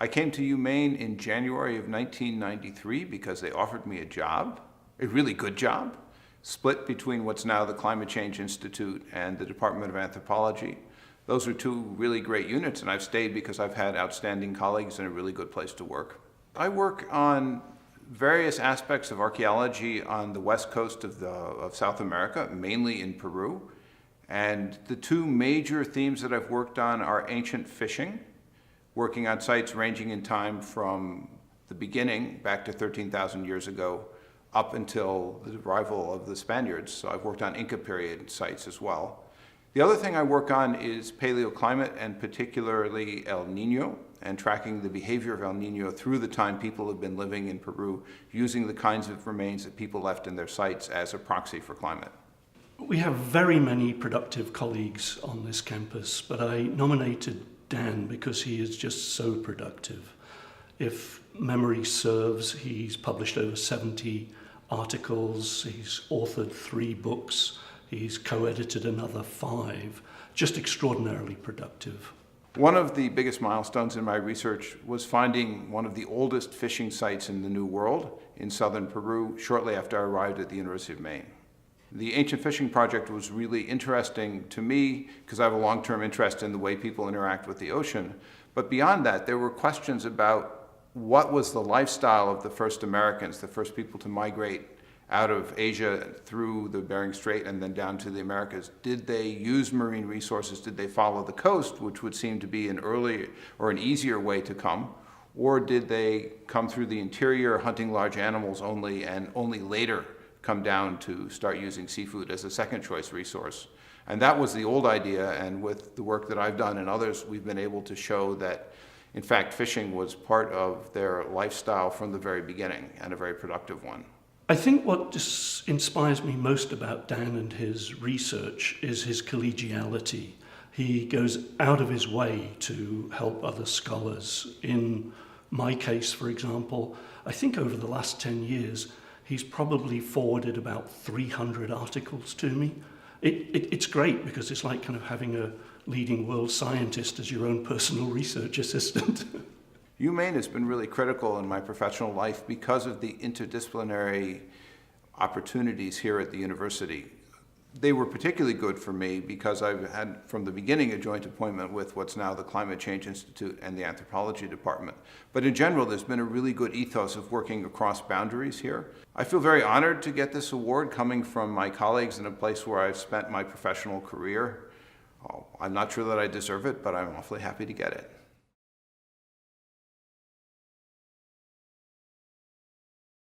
I came to Maine in January of 1993 because they offered me a job, a really good job, split between what's now the Climate Change Institute and the Department of Anthropology. Those are two really great units, and I've stayed because I've had outstanding colleagues and a really good place to work. I work on various aspects of archaeology on the west coast of South America, mainly in Peru. And the two major themes that I've worked on are ancient fishing, working on sites ranging in time from the beginning, back to 13,000 years ago, up until the arrival of the Spaniards. So I've worked on Inca period sites as well. The other thing I work on is paleoclimate, and particularly El Niño, and tracking the behavior of El Niño through the time people have been living in Peru, using the kinds of remains that people left in their sites as a proxy for climate. We have very many productive colleagues on this campus, but I nominated Dan because he is just so productive. If memory serves, he's published over 70 articles, he's authored 3 books, he's co-edited another 5, just extraordinarily productive. One of the biggest milestones in my research was finding one of the oldest fishing sites in the New World in southern Peru shortly after I arrived at the University of Maine. The ancient fishing project was really interesting to me because I have a long-term interest in the way people interact with the ocean. But beyond that, there were questions about what was the lifestyle of the first Americans, the first people to migrate out of Asia through the Bering Strait and then down to the Americas. Did they use marine resources? Did they follow the coast, which would seem to be an earlier or an easier way to come? Or did they come through the interior, hunting large animals only, and only later come down to start using seafood as a second choice resource? And that was the old idea, and with the work that I've done and others, we've been able to show that, in fact, fishing was part of their lifestyle from the very beginning, and a very productive one. I think what inspires me most about Dan and his research is his collegiality. He goes out of his way to help other scholars. In my case, for example, I think over the last 10 years, he's probably forwarded about 300 articles to me. It's great because it's like kind of having a leading world scientist as your own personal research assistant. Maine has been really critical in my professional life because of the interdisciplinary opportunities here at the university. They were particularly good for me because I've had from the beginning a joint appointment with what's now the Climate Change Institute and the Anthropology Department. But in general, there's been a really good ethos of working across boundaries here. I feel very honored to get this award coming from my colleagues in a place where I've spent my professional career. I'm not sure that I deserve it, but I'm awfully happy to get it.